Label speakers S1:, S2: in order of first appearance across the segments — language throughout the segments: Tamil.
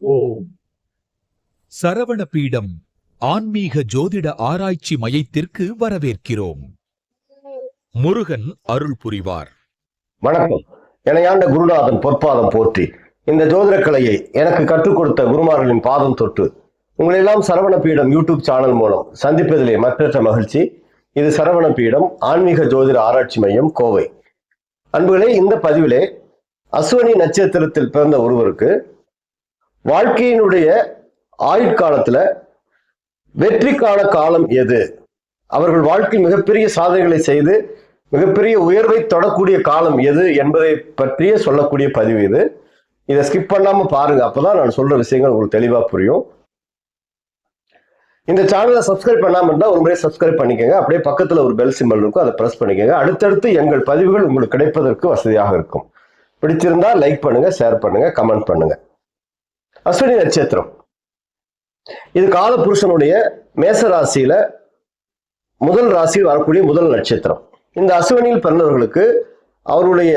S1: ஓம் சரவண பீடம் ஆன்மீக ஜோதிட ஆராய்ச்சி மையத்திற்கு வரவேற்கிறோம். முருகன் அருள் புரிவார்.
S2: வணக்கம். எனையாண்ட குருநாதன் பொற்பாதம் போற்றி. இந்த ஜோதிட கலையை எனக்கு கற்றுக் கொடுத்த குருமார்களின் பாதம் தொட்டு உங்களெல்லாம் சரவண பீடம் யூடியூப் சேனல் மூலம் சந்திப்பதிலே மற்றற்ற மகிழ்ச்சி. இது சரவண பீடம் ஆன்மீக ஜோதிட ஆராய்ச்சி மையம், கோவை. அன்புகளே, இந்த பதிவிலே அஸ்வினி நட்சத்திரத்தில் பிறந்த ஒருவருக்கு வாழ்க்கையினுடைய ஆயுட்காலத்துல வெற்றிக்கான காலம் எது, அவர்கள் வாழ்க்கை மிகப்பெரிய சாதனைகளை செய்து மிகப்பெரிய உயர்வை தொடக்கூடிய காலம் எது என்பதை பற்றிய சொல்லக்கூடிய பதிவு இது. இதை ஸ்கிப் பண்ணாம பாருங்க, அப்பதான் நான் சொல்ற விஷயங்கள் உங்களுக்கு தெளிவா புரியும். இந்த சேனலை சப்ஸ்கிரைப் பண்ணாம இருந்தா ஒரு முறை சப்ஸ்கிரைப் பண்ணிக்கோங்க. அப்படியே பக்கத்துல ஒரு பெல் சிம்பல் இருக்கும், அதை பிரஸ் பண்ணிக்கோங்க. அடுத்தடுத்து எங்கள் பதிவுகள் உங்களுக்கு கிடைப்பதற்கு வசதியாக இருக்கும். பிடிச்சிருந்தா லைக் பண்ணுங்க, ஷேர் பண்ணுங்க, கமெண்ட் பண்ணுங்க. அஸ்வினி நட்சத்திரம் இது காலபுருஷனுடைய மேச ராசியில முதல் ராசியில் வரக்கூடிய முதல் நட்சத்திரம். இந்த அஸ்வினியில் பிறந்தவர்களுக்கு அவருடைய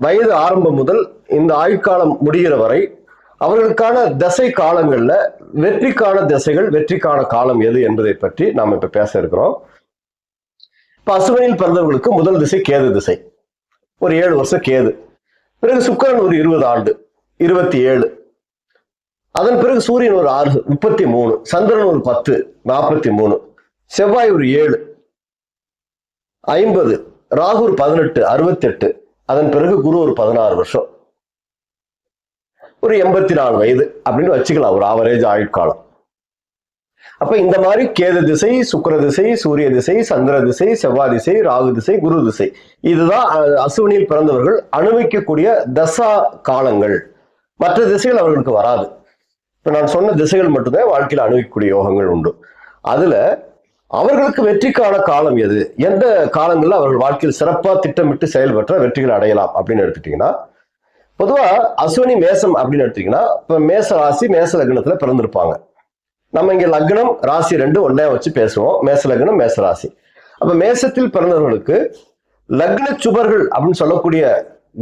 S2: வயது ஆரம்பம் முதல் இந்த ஆயுட்காலம் முடிகிற வரை அவர்களுக்கான தசை காலங்கள்ல வெற்றிக்கான திசைகள், வெற்றிக்கான காலம் எது என்பதை பற்றி நாம் இப்ப பேச இருக்கிறோம். இப்ப அஸ்வினியில் பிறந்தவர்களுக்கு முதல் திசை கேது திசை, ஒரு 7 வருஷம் கேது. பிறகு சுக்கிரன் ஒரு 20 ஆண்டு, 27. அதன் பிறகு சூரியன் ஒரு 6, 33. சந்திரன் ஒரு 10, 43. செவ்வாய் ஒரு 7, 50. ராகு ஒரு 18, 68. அதன் பிறகு குரு ஒரு 16 வருஷம், ஒரு 84 வயது அப்படின்னு வச்சுக்கலாம், ஒரு ஆவரேஜ் ஆயுட்காலம். அப்ப இந்த மாதிரி கேது திசை, சுக்கிர திசை, சூரிய திசை, சந்திர திசை, செவ்வாய் திசை, ராகு திசை, குரு திசை, இதுதான் அஸ்வினியில் பிறந்தவர்கள் அனுபவிக்கக்கூடிய தசா காலங்கள். மற்ற திசைகள் அவர்களுக்கு வராது. இப்ப நான் சொன்ன திசைகள் மட்டும்தான் வாழ்க்கையில் அனுபவிக்கக்கூடிய யோகங்கள் உண்டு. அதுல அவர்களுக்கு வெற்றிக்கான காலம் எது, எந்த காலங்கள்ல அவர்கள் வாழ்க்கையில் சிறப்பா திட்டமிட்டு செயல்பற்ற வெற்றிகள் அடையலாம் அப்படின்னு எடுத்துட்டீங்கன்னா, பொதுவா அஸ்வினி மேசம் அப்படின்னு எடுத்தீங்கன்னா, இப்ப மேச ராசி மேச லக்னத்துல பிறந்திருப்பாங்க. நம்ம இங்க லக்னம் ராசி 2 ஒன்னே வச்சு பேசுவோம், மேச லக்னம் மேச ராசி. அப்ப மேசத்தில் பிறந்தவர்களுக்கு லக்ன சுபர்கள் அப்படின்னு சொல்லக்கூடிய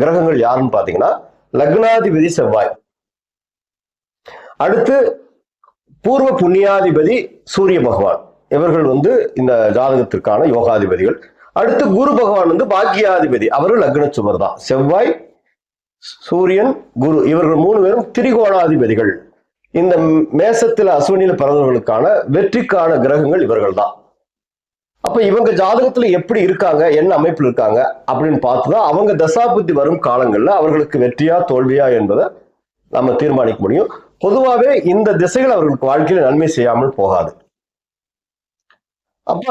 S2: கிரகங்கள் யாருன்னு பாத்தீங்கன்னா, லக்னாதிபதி செவ்வாய், அடுத்து பூர்வ புண்ணியாதிபதி சூரிய பகவான், இவர்கள் இந்த ஜாதகத்திற்கான யோகாதிபதிகள். அடுத்து குரு பகவான் பாக்கியாதிபதி, அவர்கள் லக்ன சுபர் தான். செவ்வாய், சூரியன், குரு, இவர்கள் 3 பேரும் திரிகோணாதிபதிகள். இந்த மேசத்தில் அஸ்வினியில பிறந்தவர்களுக்கான வெற்றிக்கான கிரகங்கள் இவர்கள் தான். அப்ப இவங்க ஜாதகத்துல எப்படி இருக்காங்க, என்ன அமைப்பில் இருக்காங்க அப்படின்னு பார்த்துதான் அவங்க தசாபுத்தி வரும் காலங்கள்ல அவர்களுக்கு வெற்றியா தோல்வியா என்பதை நம்ம தீர்மானிக்க முடியும். பொதுவாகவே இந்த திசைகள் அவர்களுக்கு வாழ்க்கையில நன்மை செய்யாமல் போகாது. அப்ப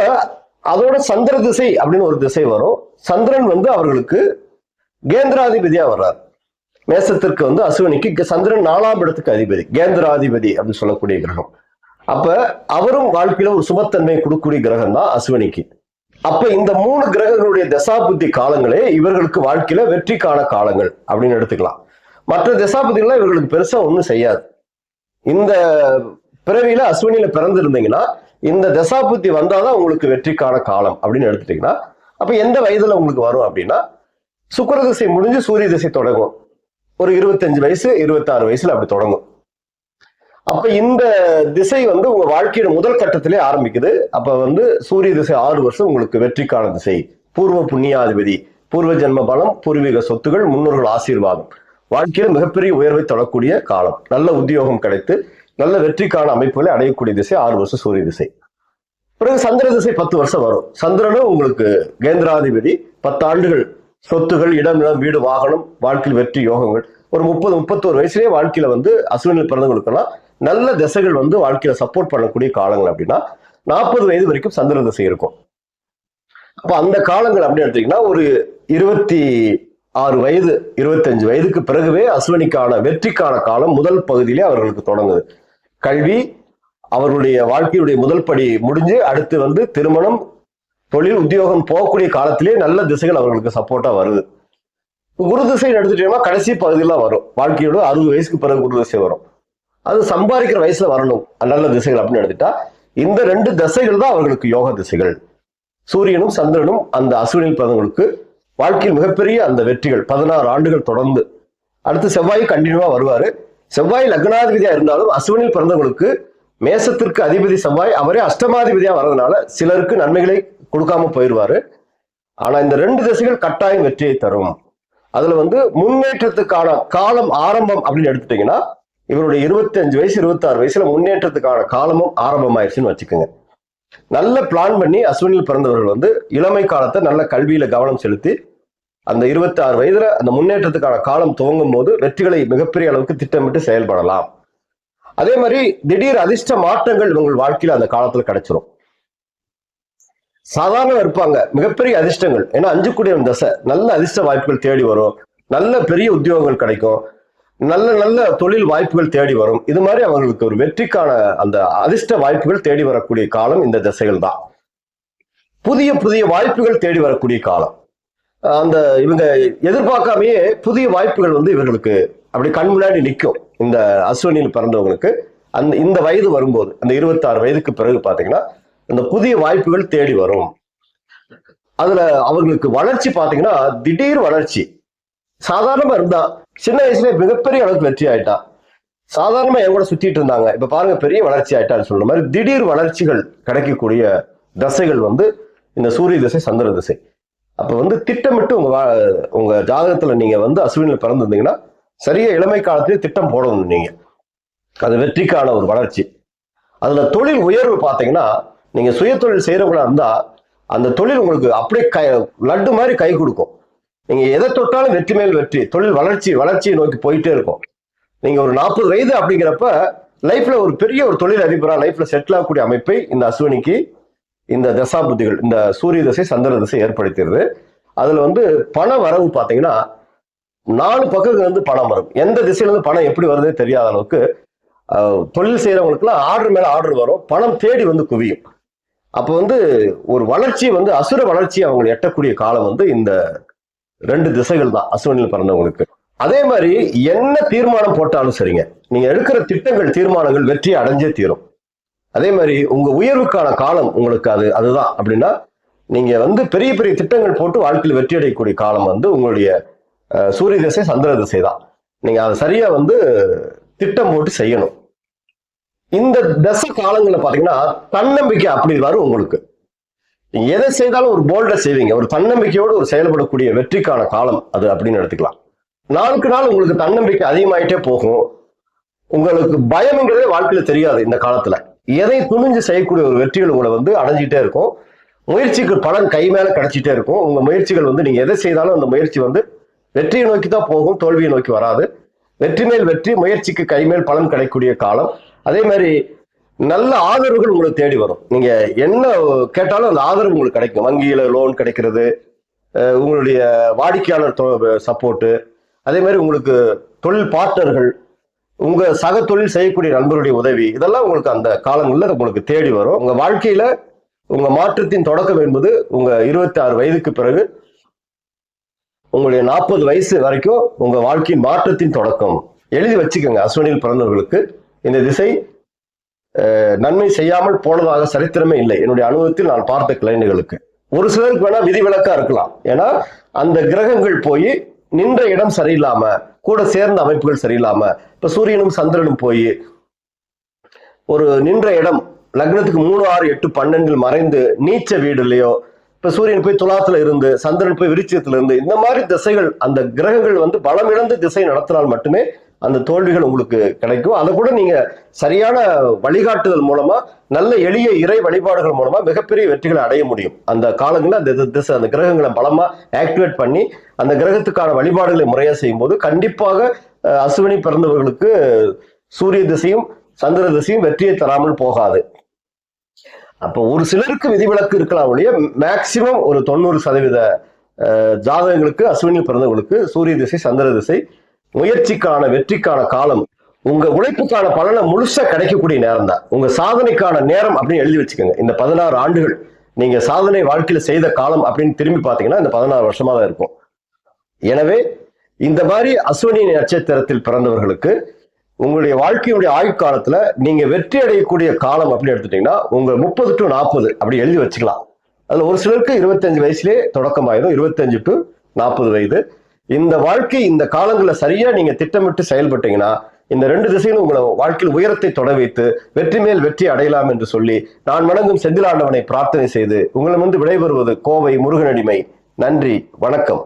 S2: அதோட சந்திர திசை அப்படின்னு ஒரு திசை வரும். சந்திரன் அவர்களுக்கு கேந்திராதிபதியா வர்றார். மேசத்திற்கு அஸ்வினிக்கு சந்திரன் 4ஆம் இடத்துக்கு அதிபதி, கேந்திராதிபதி அப்படின்னு சொல்லக்கூடிய கிரகம். அப்ப அவரும் வாழ்க்கையில ஒரு சுபத்தன்மையை கொடுக்கக்கூடிய கிரகம் தான் அஸ்வினிக்கு. அப்ப இந்த 3 கிரகங்களுடைய தசாபுத்தி காலங்களே இவர்களுக்கு வாழ்க்கையில வெற்றிக்கான காலங்கள் அப்படின்னு எடுத்துக்கலாம். மற்ற தசாபுத்திகள்லாம் இவர்களுக்கு பெருசா ஒண்ணும் செய்யாது. இந்த பிறவியில அஸ்வினியில பிறந்திருந்தீங்கன்னா இந்த தசாபுத்தி வந்தாதான் உங்களுக்கு வெற்றிக்கான காலம் அப்படின்னு எடுத்துட்டீங்கன்னா, அப்ப எந்த வயதுல உங்களுக்கு வரும் அப்படின்னா, சுக்கிர திசை முடிஞ்சு சூரிய திசை தொடங்கும். ஒரு 25 வயசு 26 வயசுல அப்படி தொடங்கும். அப்ப இந்த திசை உங்க வாழ்க்கையோட முதல் கட்டத்திலே ஆரம்பிக்குது. அப்ப சூரிய திசை 6 வருஷம் உங்களுக்கு வெற்றிக்கான திசை. பூர்வ புண்ணியாதிபதி, பூர்வ ஜென்ம பலம், பூர்வீக சொத்துகள், முன்னோர்கள் ஆசீர்வாதம், வாழ்க்கையில மிகப்பெரிய உயர்வை தொடரக்கூடிய காலம். நல்ல உத்தியோகம் கிடைத்து நல்ல வெற்றிக்கான அமைப்புகளை அடையக்கூடிய திசை 6 வருஷம் சூரிய திசை. பிறகு சந்திர திசை 10 வருஷம் வரும். சந்திரனும் உங்களுக்கு கேந்திராதிபதி. 10 ஆண்டுகள் சொத்துகள், இடம், வீடு, வாகனம், வாழ்க்கையில் வெற்றி யோகங்கள். ஒரு 30-31 வயசுலேயே வாழ்க்கையில அஸ்வினியில் பிறந்தவங்களுக்கெல்லாம் நல்ல திசைகள் வாழ்க்கையில சப்போர்ட் பண்ணக்கூடிய காலங்கள். அப்படின்னா 40 வயது வரைக்கும் சந்திர திசை இருக்கும். அப்ப அந்த காலங்கள் அப்படின்னு எடுத்தீங்கன்னா ஒரு 26 வயது 25 வயதுக்கு பிறகுவே அஸ்வினிக்கான வெற்றிக்கான காலம் முதல் பகுதியிலே அவர்களுக்கு தொடங்குது. கல்வி, அவர்களுடைய வாழ்க்கையுடைய முதல் படி முடிஞ்சு அடுத்து திருமணம், தொழில், உத்தியோகம் போகக்கூடிய காலத்திலே நல்ல திசைகள் அவர்களுக்கு சப்போர்ட்டா வருது. குரு திசை எடுத்துட்டீங்கன்னா கடைசி பகுதியெல்லாம் வரும். வாழ்க்கையோட 60 வயசுக்கு பிறகு குரு திசை வரும். அது சம்பாதிக்கிற வயசுல வரணும் நல்ல திசைகள் அப்படின்னு எடுத்துட்டா இந்த 2 திசைகள் தான் அவர்களுக்கு யோக திசைகள். சூரியனும் சந்திரனும் அந்த அஸ்வினியில் பிறந்தவங்களுக்கு வாழ்க்கையில் மிகப்பெரிய அந்த வெற்றிகள் 16 ஆண்டுகள் தொடர்ந்து. அடுத்து செவ்வாய் கண்டினியூவா வருவாரு. செவ்வாய் லக்னாதிபதியா இருந்தாலும் அசுவனில் பிறந்தவங்களுக்கு மேசத்திற்கு அதிபதி செவ்வாய் அவரே அஷ்டமாதிபதியா வர்றதுனால சிலருக்கு நன்மைகளை கொடுக்காம போயிடுவாரு. ஆனா இந்த 2 திசைகள் கட்டாயம் வெற்றியை தரும். அதுல முன்னேற்றத்துக்கான காலம் ஆரம்பம் அப்படின்னு எடுத்துட்டீங்கன்னா இவருடைய 25 வயசு 26 வயசுல முன்னேற்றத்துக்கான காலமும் ஆரம்பம் ஆயிடுச்சுன்னு வச்சுக்கோங்க. நல்ல பிளான் பண்ணி அஸ்வினில் பிறந்தவர்கள் இளமை காலத்தை நல்ல கல்வியில கவனம் செலுத்தி அந்த 26 வயதுல அந்த முன்னேற்றத்துக்கான காலம் துவங்கும் போது வெற்றிகளை மிகப்பெரிய அளவுக்கு திட்டமிட்டு செயல்படலாம். அதே மாதிரி திடீர் அதிர்ஷ்ட மாற்றங்கள் உங்கள் வாழ்க்கையில அந்த காலத்துல கிடைச்சிரும். சாதாரண இருப்பாங்க மிகப்பெரிய அதிர்ஷ்டங்கள், ஏன்னா 5 கூடிய தசை, நல்ல அதிர்ஷ்ட வாய்ப்புகள் தேடி வரும், நல்ல பெரிய உத்தியோகங்கள் கிடைக்கும், நல்ல நல்ல தொழில் வாய்ப்புகள் தேடி வரும். இது மாதிரி அவங்களுக்கு ஒரு வெற்றிக்கான அந்த அதிர்ஷ்ட வாய்ப்புகள் தேடி வரக்கூடிய காலம் இந்த திசைகள் தான். புதிய புதிய வாய்ப்புகள் தேடி வரக்கூடிய காலம். அந்த இவங்க எதிர்பார்க்காமையே புதிய வாய்ப்புகள் இவர்களுக்கு அப்படி கண் முன்னாடி நிற்கும். இந்த அஸ்வினியில் பிறந்தவங்களுக்கு இந்த வயது வரும்போது அந்த 26 வயதுக்கு பிறகு பாத்தீங்கன்னா அந்த புதிய வாய்ப்புகள் தேடி வரும். அதுல அவங்களுக்கு வளர்ச்சி பாத்தீங்கன்னா திடீர் வளர்ச்சி. சாதாரணமா இருந்தா சின்ன வயசுல மிகப்பெரிய அளவுக்கு வெற்றி ஆயிட்டா, சாதாரணமா என் கூட சுத்திட்டு இருந்தாங்க, இப்ப பாருங்க பெரிய வளர்ச்சி ஆயிட்டான்னு சொல்ற மாதிரி திடீர் வளர்ச்சிகள் கிடைக்கக்கூடிய தசைகள் இந்த சூரிய திசை சந்திர திசை. அப்ப திட்டமிட்டு உங்க ஜாதகத்துல நீங்க அஸ்வினில பிறந்திருந்தீங்கன்னா சரியா இளமை காலத்திலே திட்டம் போடணும். நீங்க அது வெற்றிக்கான ஒரு வளர்ச்சி. அதுல தொழில் உயர்வு பாத்தீங்கன்னா நீங்க சுய தொழில் செய்யறவங்களா இருந்தா அந்த தொழில் உங்களுக்கு அப்படியே லட்டு மாதிரி கை கொடுக்கும். நீங்க எதை தொட்டாலும் வெற்றி மேல் வெற்றி, தொழில் வளர்ச்சியை நோக்கி போயிட்டே இருக்கும். நீங்க ஒரு 40 வயது அப்படிங்கிறப்ப லைஃப்ல ஒரு பெரிய ஒரு தொழில் அதிபரா லைஃப்ல செட்டில் ஆகக்கூடிய அமைப்பை இந்த அஸ்வினிக்கு இந்த தசா புத்திகள் இந்த சூரிய திசை சந்திர திசை ஏற்படுத்திடுது. அதுல பண வரவு பாத்தீங்கன்னா 4 பக்கத்துல பணம் வரும். எந்த திசையில இருந்து பணம் எப்படி வருதே தெரியாத அளவுக்கு தொழில் செய்யறவங்களுக்கு எல்லாம் ஆர்டர் மேல ஆர்டர் வரும், பணம் தேடி குவியும். அப்ப ஒரு வளர்ச்சி அசுர வளர்ச்சி அவங்க எட்டக்கூடிய காலம் இந்த 2 திசைகள் தான் அஸ்வினியில் பிறந்தவங்களுக்கு. அதே மாதிரி என்ன தீர்மானம் போட்டாலும் சரிங்க, நீங்க எடுக்கிற திட்டங்கள் தீர்மானங்கள் வெற்றி அடைஞ்சே தீரும். அதே மாதிரி உங்க உயர்வுக்கான காலம் உங்களுக்கு அதுதான் அப்படின்னா நீங்க பெரிய பெரிய திட்டங்கள் போட்டு வாழ்க்கையில் வெற்றி அடையக்கூடிய காலம் உங்களுடைய சூரிய திசை சந்திர திசை தான். நீங்க அதை சரியா திட்டம் போட்டு செய்யணும். இந்த தசை காலங்களில் பாத்தீங்கன்னா தன்னம்பிக்கை அப்படி வரும் உங்களுக்கு. நீங்க எதை செய்தாலும் ஒரு போல்டா செய்வீங்க, ஒரு தன்னம்பிக்கையோடு ஒரு செயல்படக்கூடிய வெற்றிக்கான காலம் அது அப்படின்னு எடுத்துக்கலாம். நாளுக்கு நாள் உங்களுக்கு தன்னம்பிக்கை அதிகமாயிட்டே போகும். உங்களுக்கு பயம்ங்கிறதே வாழ்க்கையில தெரியாது. இந்த காலத்துல எதை துணிஞ்சு செய்யக்கூடிய ஒரு வெற்றிகள் உங்களை அடைஞ்சிட்டே இருக்கும். முயற்சிக்கு பலன் கை மேல கிடைச்சிட்டே இருக்கும். உங்க முயற்சிகள் நீங்க எதை செய்தாலும் அந்த முயற்சி வெற்றியை நோக்கி தான் போகும், தோல்வியை நோக்கி வராது. வெற்றி மேல் வெற்றி, முயற்சிக்கு கை மேல் பலன் கிடைக்கக்கூடிய காலம். அதே மாதிரி நல்ல ஆதரவுகள் உங்களுக்கு தேடி வரும். நீங்க என்ன கேட்டாலும் அந்த ஆதரவு உங்களுக்கு கிடைக்கும். வங்கியில லோன் கிடைக்கிறது, உங்களுடைய வாடிக்கையாளர் சப்போர்ட்டு, அதே மாதிரி உங்களுக்கு தொழில் பார்ட்னர்கள், உங்க சக தொழில் செய்யக்கூடிய நண்பருடைய உதவி, இதெல்லாம் உங்களுக்கு அந்த காலங்களில் உங்களுக்கு தேடி வரும். உங்க வாழ்க்கையில உங்க மாற்றத்தின் தொடக்கம் என்பது உங்க 26 வயதுக்கு பிறகு உங்களுடைய 40 வயசு வரைக்கும் உங்க வாழ்க்கையின் மாற்றத்தின் தொடக்கம். எழுதி வச்சுக்கோங்க, அஸ்வினியில் பிறந்தவர்களுக்கு இந்த திசை நன்மை செய்யாமல் போனதாக சரித்திரமே இல்லை. என்னுடைய அனுபவத்தில் நான் பார்த்த கிளைண்டுகளுக்கு ஒரு சிலருக்கு வேணா விதிவிலக்கா இருக்கலாம். ஏன்னா அந்த கிரகங்கள் போய் நின்ற இடம் சரியில்லாம, கூட சேர்ந்த அமைப்புகள் சரியில்லாம, இப்ப சூரியனும் சந்திரனும் போய் ஒரு நின்ற இடம் லக்னத்துக்கு 3, 6, 8, 12 மறைந்து நீச்ச வீடுலையோ, இப்ப சூரியன் போய் துலாத்துல இருந்து சந்திரன் போய் விருச்சியத்துல இருந்து, இந்த மாதிரி திசைகள் அந்த கிரகங்கள் பலம் இழந்து திசை நடத்தினால் மட்டுமே அந்த தோல்விகள் உங்களுக்கு கிடைக்கும். அதை கூட நீங்க சரியான வழிகாட்டுதல் மூலமா, நல்ல எளிய இறை வழிபாடுகள் மூலமா மிகப்பெரிய வெற்றிகளை அடைய முடியும். அந்த காலங்களில் அந்த திசை அந்த கிரகங்களை பலமா ஆக்டிவேட் பண்ணி அந்த கிரகத்துக்கான வழிபாடுகளை முறையா செய்யும் போது கண்டிப்பாக அஸ்வினி பிறந்தவர்களுக்கு சூரிய திசையும் சந்திர திசையும் வெற்றியை தராமல் போகாது. அப்போ ஒரு சிலருக்கு விதிவிலக்கு இருக்கலாம் ஒழிய மேக்சிமம் ஒரு 90% ஜாதகங்களுக்கு அஸ்வினியில் பிறந்தவர்களுக்கு சூரிய திசை சந்திர திசை முயற்சிக்கான வெற்றிக்கான காலம். உங்க உழைப்புக்கான பலனை முழுசா கிடைக்கக்கூடிய நேரம் தான் உங்க சாதனைக்கான நேரம் அப்படின்னு எழுதி வச்சுக்கோங்க. இந்த 16 ஆண்டுகள் நீங்க சாதனை வாழ்க்கையில செய்த காலம் அப்படின்னு திரும்பி பார்த்தீங்கன்னா இந்த 16 வருஷமா தான் இருக்கும். எனவே இந்த மாதிரி அஸ்வினி நட்சத்திரத்தில் பிறந்தவர்களுக்கு உங்களுடைய வாழ்க்கையுடைய ஆயுட்காலத்துல நீங்க வெற்றி அடையக்கூடிய காலம் அப்படின்னு எடுத்துட்டீங்கன்னா உங்க 30 to 40 அப்படி எழுதி வச்சுக்கலாம். அதுல ஒரு சிலருக்கு 25 வயசுலேயே தொடக்கமாயிரும், 25 to 40 வயது. இந்த வாழ்க்கை இந்த காலங்களை சரியா நீங்க திட்டமிட்டு செயல்பட்டீங்கன்னா இந்த 2 திசைகளும் உங்களை வாழ்க்கையில் உயரத்தை தொட வைத்து வெற்றி மேல் வெற்றி அடையலாம் என்று சொல்லி நான் வணங்கும் செந்திலாண்டவனை பிரார்த்தனை செய்து உங்களை விடைபெறுவது கோவை முருகனடிமை. நன்றி, வணக்கம்.